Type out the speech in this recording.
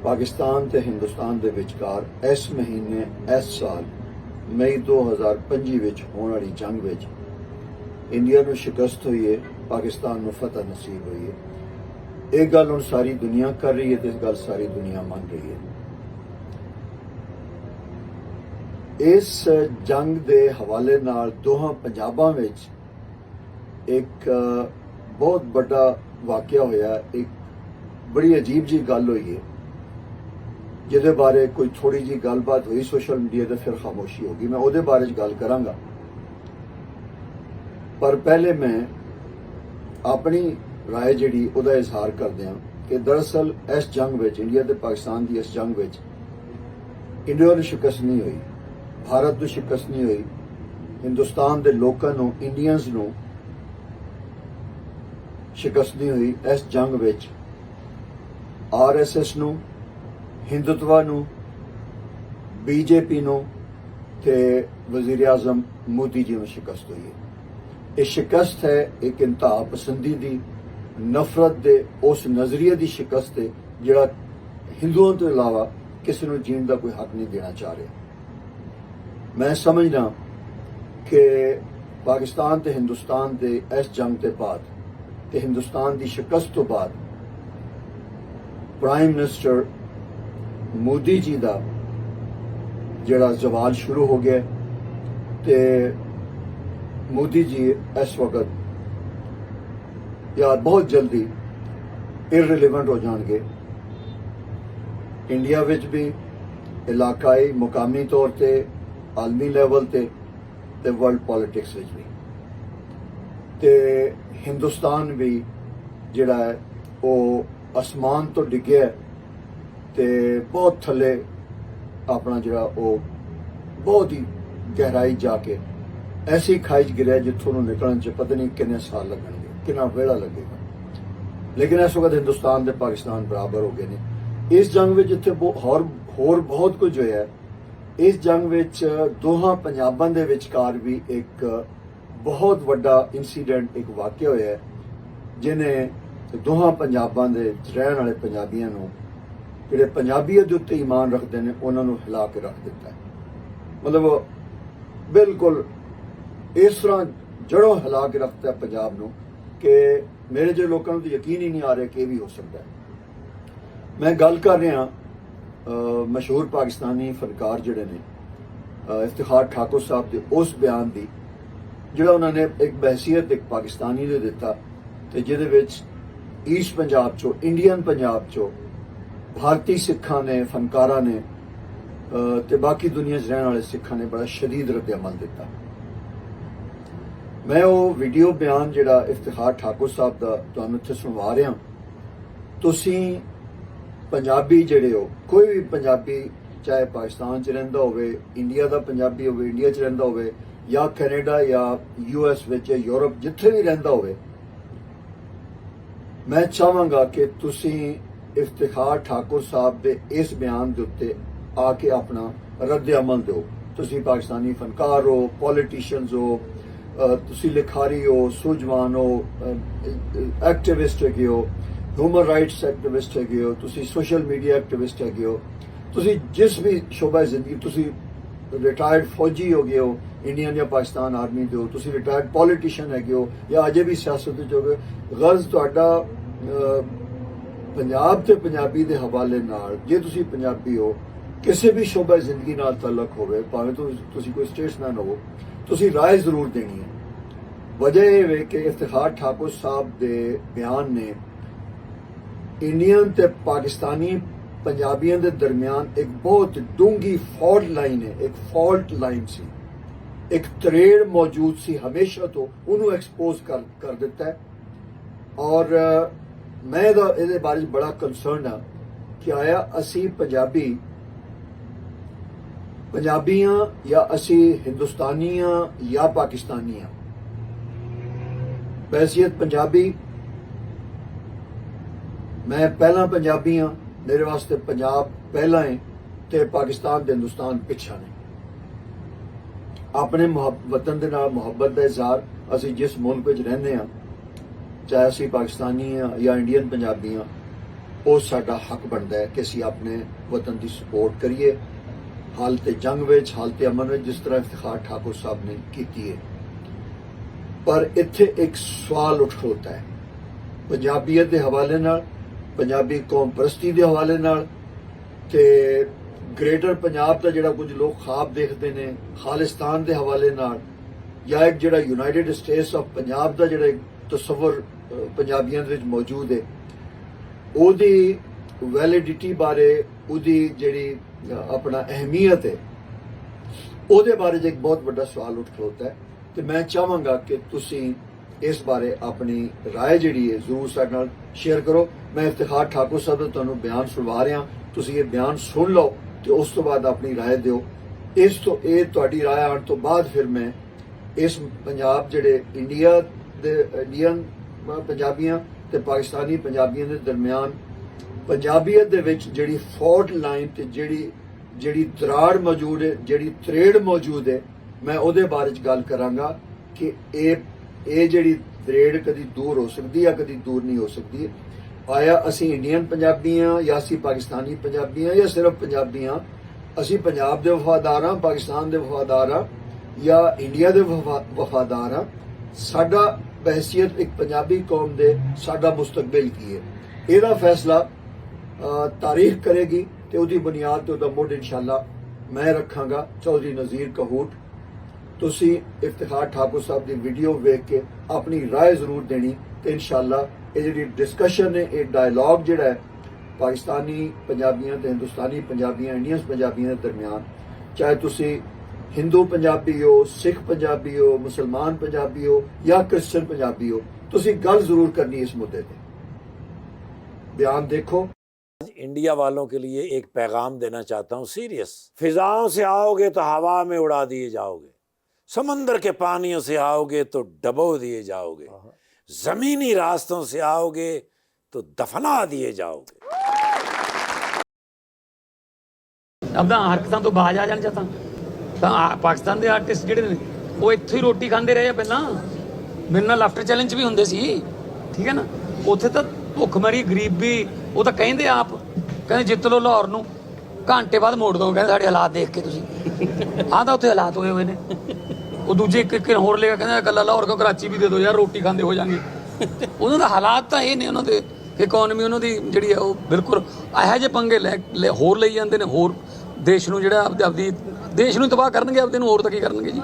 पाकिस्तान ते हिंदुस्तान दे विचकार इस महीने इस साल मई 2025 विच होने वाली जंग विच इंडिया नूं शिकस्त हुई है, पाकिस्तान नूं फतह नसीब हुई है। एक गल हुण सारी दुनिया कर रही है, इस गल सारी दुनिया मान रही है। इस जंग दे हवाले नाल दोहां पंजाबां विच एक बहुत बड़ा वाकया होया, एक बड़ी अजीब जी गल हुई है जिहदे बारे कोई थोड़ी जी गलबात हुई सोशल मीडिया ते फिर खामोशी होगी। मैं उहदे बारे गल करांगा, पर पहले मैं अपनी राय जिहड़ी उहदा इजहार कर दियां कि दरअसल इस जंग विच इंडिया ते पाकिस्तान की इस जंग विच इंडिया नूं शिकस्त नहीं हुई, भारत नूं शिकस्त नहीं हुई, हिंदुस्तान दे लोकां नूं, इंडियंस नूं शिकस्त नहीं हुई। इस जंग विच RSS नूं, हिंदुत्वा नूं, BJP नूं ते वजीर आजम मोदी जी नूं शिकस्त हुई है। ये शिकस्त है एक इंतहा पसंदी दी, नफरत दे उस नजरिए की शिकस्त है जिहड़ा हिंदुओं तो इलावा किसी नूं जीण दा कोई हक नहीं देना चाह रहा। मैं समझना कि पाकिस्तान ते हिंदुस्तान दे इस जंग के बाद ते हिंदुस्तान की शिकस्त तो बाद प्राइम मिनिस्टर मोदी जी का जिहड़ा जवाल शुरू हो गया ते मोदी जी इस वक्त या बहुत जल्दी इररिलेवेंट हो जाएंगे, इंडिया विच भी, इलाकाई मुकामी तौर पे, आलमी लैवल ते वर्ल्ड पॉलिटिक्स विच भी। ते हिंदुस्तान भी जिहड़ा है वो आसमान तो डिग्गिया ते बहुत थले अपना जिहड़ा वो बहुत ही गहराई जाके ऐसी खाई गिरिया जिथों निकलने च पता नहीं कितने साल लगणगे, कितना वेला लगेगा। लेकिन इस वक्त हिंदुस्तान ते पाकिस्तान बराबर हो गए ने। इस जंग विच जिथे होर बहुत कुछ होया है, इस जंग विच दोहां पंजाबां दे विचकार भी एक बहुत वड्डा इंसीडेंट, एक वाकया होया है जिन्हें दोहां पंजाबां दे रहण वाले पंजाबियां नूं जिहड़े पंजाबीयत दे उत्ते ईमान रखदे ने उन्हां नूं हिला के रख दिता है। मतलब बिल्कुल इस तरह जड़ों हिला के रखता है पंजाब नूं कि मेरे जो लोगों को यकीन ही नहीं आ रहा कि यह भी हो सकता है। मैं गल कर रहा मशहूर पाकिस्तानी फनकार जिहड़े ने इफ्तिखार ठाकुर साहब के उस बयान की जिहड़ा उन्होंने एक बहसीयत एक पाकिस्तानी ने दिता ते जिहदे विच ईस्ट पंजाब चो, इंडियन पंजाब चो भारतीय सिखां ने, फनकारां ने ते बाकी दुनिया च रहने वाले सिखां ने बड़ा शदीद रद्द अमल दिता। मैं वो वीडियो बयान जिहड़ा इफ्तिखार ठाकुर साहब का तुहानूं इत्थे सुणवा रहा। तुसीं पंजाबी जिहड़े हो, कोई भी पंजाबी चाहे पाकिस्तान च रहिंदा होवे, इंडिया का पंजाबी होवे, इंडिया च रहिंदा होवे या कैनेडा या US विच या यूरोप जिथे भी रहिंदा होवे, मैं चाहांगा कि तुसीं इफ्तिखार ठाकुर साहब दे इस बयान दे उत्ते आके अपना रद्द अमल दो। तुसीं पाकिस्तानी फनकार हो, पॉलिटिशियंस हो, तुसीं लिखारी हो, सूझवान हो, एक्टिविस्ट हैगे हो, ह्यूमन राइट्स एक्टिविस्ट हैगे हो, तुसीं सोशल मीडिया एक्टिविस्ट हैगे हो, तुसीं जिस भी शोबा जिंदगी, तुसीं रिटायर्ड फौजी हो गए हो, इंडियन या पाकिस्तान आर्मी दे हो, तुसीं रिटायर्ड पॉलिटिशियन हैगे हो या अजे भी सियासत विच होगे, गर्ज तुहाडा पंजाब ते पंजाबी दे हवाले नाल जे तुसीं पंजाबी हो, किसी भी शोबा जिंदगी नाल तल्लक होवे, भावें तुसीं कोई स्टेट्समैन हो, तुसीं राय जरूर देनी है। वजह यह है कि इफ्तिखार ठाकुर साहब दे बयान ने इंडियन ते पाकिस्तानी पंजाबियों के दरमियान एक बहुत डूंगी फॉल्ट लाइन है, एक फॉल्ट लाइन सी, एक तरेड़ मौजूद सी हमेशा तो, उन्होंने एक्सपोज कर दिता है। और मैं ये बारे बड़ा कंसर्न हाँ कि आया असी पंजाबियां या असी हिंदुस्तानियां या पाकिस्तानियां। बहसीयत पंजाबी मैं पहला पंजाबी हाँ, मेरे वास्ते पंजाब पहला है ते पाकिस्तान ते हिंदुस्तान पिछा ने। अपने वतन के नाल मुहब्बत का इजहार असी जिस मुल्क में रहने हाँ, चाहे असी पाकिस्तानी हाँ या इंडियन पंजाबी हाँ, ਉਹ ਸਾਡਾ ਹੱਕ ਬਣਦਾ ਹੈ ਕਿ ਅਸੀਂ ਆਪਣੇ ਵਤਨ ਦੀ ਸਪੋਰਟ ਕਰੀਏ, ਹਾਲਤ ਜੰਗ ਵਿੱਚ, ਹਾਲਤ ਅਮਨ ਵਿੱਚ, ਜਿਸ ਤਰ੍ਹਾਂ ਇਫਤਿਖਾਰ ਠਾਕੁਰ ਸਾਹਿਬ ਨੇ ਕੀਤੀ ਹੈ। ਪਰ ਇੱਥੇ ਇੱਕ ਸਵਾਲ ਉੱਠ ਖਲੋਤਾ ਹੈ ਪੰਜਾਬੀਅਤ ਦੇ ਹਵਾਲੇ ਨਾਲ, ਪੰਜਾਬੀ ਕੌਮ ਪ੍ਰਸਤੀ ਦੇ ਹਵਾਲੇ ਨਾਲ, ਤੇ ਗ੍ਰੇਟਰ ਪੰਜਾਬ ਦਾ ਜਿਹੜਾ ਕੁਝ ਲੋਕ ਖਾਬ ਦੇਖਦੇ ਨੇ ਖਾਲਿਸਤਾਨ ਦੇ ਹਵਾਲੇ ਨਾਲ, ਜਾਂ ਇੱਕ ਜਿਹੜਾ ਯੂਨਾਈਟਿਡ ਸਟੇਟਸ ਆਫ ਪੰਜਾਬ ਦਾ ਜਿਹੜਾ ਇੱਕ ਤਸੱਵੁਰ ਪੰਜਾਬੀਆਂ ਦੇ ਵਿੱਚ ਮੌਜੂਦ ਹੈ, ਉਹਦੀ ਵੈਲਿਡਿਟੀ ਬਾਰੇ, ਉਹਦੀ ਜਿਹੜੀ ਆਪਣਾ ਅਹਿਮੀਅਤ ਹੈ, ਉਹਦੇ ਬਾਰੇ ਇੱਕ ਬਹੁਤ ਵੱਡਾ ਸਵਾਲ ਉੱਠ ਖਲੋਤਾ ਹੈ। ਤੇ ਮੈਂ ਚਾਹਾਂਗਾ ਕਿ ਤੁਸੀਂ ਇਸ ਬਾਰੇ ਆਪਣੀ ਰਾਏ ਜਿਹੜੀ ਹੈ ਜ਼ਰੂਰ ਸਾਡੇ ਨਾਲ ਸ਼ੇਅਰ ਕਰੋ। ਮੈਂ ਇਫਤਿਖਾਰ ਠਾਕੁਰ ਸਾਹਿਬ ਦਾ ਤੁਹਾਨੂੰ ਬਿਆਨ ਸੁਣਵਾ ਰਿਹਾ, ਤੁਸੀਂ ਇਹ ਬਿਆਨ ਸੁਣ ਲਓ ਤੇ ਉਸ ਤੋਂ ਬਾਅਦ ਆਪਣੀ ਰਾਏ ਦਿਓ। ਇਸ ਤੋਂ ਇਹ ਤੁਹਾਡੀ ਰਾਏ ਆਉਣ ਤੋਂ ਬਾਅਦ ਫਿਰ ਮੈਂ ਇਸ ਪੰਜਾਬ ਜਿਹੜੇ ਇੰਡੀਅਨ ਪੰਜਾਬੀਆਂ ਤੇ ਪਾਕਿਸਤਾਨੀ ਪੰਜਾਬੀਆਂ ਦੇ ਦਰਮਿਆਨ ਪੰਜਾਬੀਅਤ ਦੇ ਵਿੱਚ ਜਿਹੜੀ ਫਾਲਟ ਲਾਈਨ ਤੇ ਜਿਹੜੀ ਦਰਾੜ ਮੌਜੂਦ ਹੈ, ਜਿਹੜੀ ਤਰੇੜ ਮੌਜੂਦ ਹੈ, ਮੈਂ ਉਹਦੇ ਬਾਰੇ ਚ ਗੱਲ ਕਰਾਂਗਾ ਕਿ ਇਹ ਜਿਹੜੀ ਤਰੇੜ ਕਦੀ ਦੂਰ ਹੋ ਸਕਦੀ ਹੈ, ਕਦੀ ਦੂਰ ਨਹੀਂ ਹੋ ਸਕਦੀ। ਆਇਆ ਅਸੀਂ ਇੰਡੀਅਨ ਪੰਜਾਬੀ ਹਾਂ ਜਾਂ ਅਸੀਂ ਪਾਕਿਸਤਾਨੀ ਪੰਜਾਬੀ ਹਾਂ ਜਾਂ ਸਿਰਫ ਪੰਜਾਬੀ ਹਾਂ, ਅਸੀਂ ਪੰਜਾਬ ਦੇ ਵਫਾਦਾਰ ਹਾਂ, ਪਾਕਿਸਤਾਨ ਦੇ ਵਫਾਦਾਰ ਹਾਂ ਜਾਂ ਇੰਡੀਆ ਦੇ ਵਫਾਦਾਰ ਹਾਂ। ਸਾਡਾ ਬਹਿਸੀਅਤ ਇੱਕ ਪੰਜਾਬੀ ਕੌਮ ਦੇ ਸਾਡਾ ਮੁਸਤਕਬਲ ਕੀ ਹੈ, ਇਹਦਾ ਫੈਸਲਾ ਤਾਰੀਖ ਕਰੇਗੀ ਤੇ ਉਹਦੀ ਬੁਨਿਆਦ ਤੇ ਉਹਦਾ ਮੁੱਢ ਇਨਸ਼ਾਅੱਲਾ ਮੈਂ ਰੱਖਾਂਗਾ ਚੌਧਰੀ ਨਜ਼ੀਰ ਕਹੂਟ। ਤੁਸੀਂ ਇਫਤਿਖਾਰ ਠਾਕੁਰ ਸਾਹਿਬ ਦੀ ਵੀਡੀਓ ਵੇਖ ਕੇ ਆਪਣੀ ਰਾਏ ਜ਼ਰੂਰ ਦੇਣੀ ਤੇ ਇਨਸ਼ਾਅੱਲਾ ਇਹ ਜਿਹੜੀ ਡਿਸਕਸ਼ਨ ਹੈ, ਇਹ ਡਾਇਲੌਗ ਜਿਹੜਾ ਹੈ ਪਾਕਿਸਤਾਨੀ ਪੰਜਾਬੀਆਂ ਤੇ ਹਿੰਦੁਸਤਾਨੀ ਪੰਜਾਬੀਆਂ, ਇੰਡੀਅਨ ਪੰਜਾਬੀਆਂ ਦੇ ਦਰਮਿਆਨ, ਚਾਹੇ ਤੁਸੀਂ ਹਿੰਦੂ ਪੰਜਾਬੀ ਹੋ, ਸਿੱਖ ਪੰਜਾਬੀ ਹੋ, ਮੁਸਲਮਾਨ ਪੰਜਾਬੀ ਹੋ ਜਾਂ ਕ੍ਰਿਸਚਨ ਪੰਜਾਬੀ ਹੋ, ਤੁਸੀਂ ਗੱਲ ਜ਼रूर करनी इस मुद्दे पे। बयान देखो। इंडिया वालों के लिए एक पैगाम देना चाहता हूँ सीरियस। फिजाओं से आओगे तो हवा में उड़ा दिए जाओगे, समंदर के पानियों से आओगे तो डबो दिए जाओगे, जमीनी रास्तों से आओगे तो दफना दिए जाओगे। अब हरकतां तो बाज आ जाण चाहता ਤਾਂ ਪਾਕਿਸਤਾਨ ਦੇ ਆਰਟਿਸਟ ਜਿਹੜੇ ਨੇ ਉਹ ਇੱਥੇ ਹੀ ਰੋਟੀ ਖਾਂਦੇ ਰਹੇ ਆ ਪਹਿਲਾਂ, ਮੇਰੇ ਨਾਲ ਲਾਫਟਰ ਚੈਲੰਜ ਵੀ ਹੁੰਦੇ ਸੀ, ਠੀਕ ਹੈ ਨਾ। ਉੱਥੇ ਤਾਂ ਭੁੱਖਮਰੀ ਗਰੀਬੀ, ਉਹ ਤਾਂ ਕਹਿੰਦੇ ਆਪ ਕਹਿੰਦੇ ਜਿੱਤ ਲਓ ਲਾਹੌਰ ਨੂੰ, ਘੰਟੇ ਬਾਅਦ ਮੋੜ ਦੋ, ਕਹਿੰਦੇ ਸਾਡੇ ਹਾਲਾਤ ਦੇਖ ਕੇ ਤੁਸੀਂ। ਆਹ ਤਾਂ ਉੱਥੇ ਹਾਲਾਤ ਹੋਏ ਹੋਏ ਨੇ। ਉਹ ਦੂਜੇ ਇੱਕ ਹੋਰ ਲੈ ਕੇ ਕਹਿੰਦਾ ਇਕੱਲਾ ਲਾਹੌਰ ਕੋ ਕਰਾਚੀ ਵੀ ਦੇ ਦਿਓ ਯਾਰ, ਰੋਟੀ ਖਾਂਦੇ ਹੋ ਜਾਣਗੇ। ਉਹਨਾਂ ਦਾ ਹਾਲਾਤ ਤਾਂ ਇਹ ਨੇ, ਉਹਨਾਂ ਦੇ ਇਕਨੋਮੀ ਉਹਨਾਂ ਦੀ ਜਿਹੜੀ ਆ ਉਹ ਬਿਲਕੁਲ ਇਹੋ ਜਿਹੇ ਪੰਗੇ ਹੋਰ ਲਈ ਜਾਂਦੇ ਨੇ, ਹੋਰ ਦੇਸ਼ ਨੂੰ ਜਿਹੜਾ ਆਪਦੀ ਦੇਸ਼ ਨੂੰ ਤਬਾਹ ਕਰਨਗੇ, ਆਪਦੇ ਨੂੰ ਹੋਰ ਤਾਂ ਕੀ ਕਰਨਗੇ ਜੀ।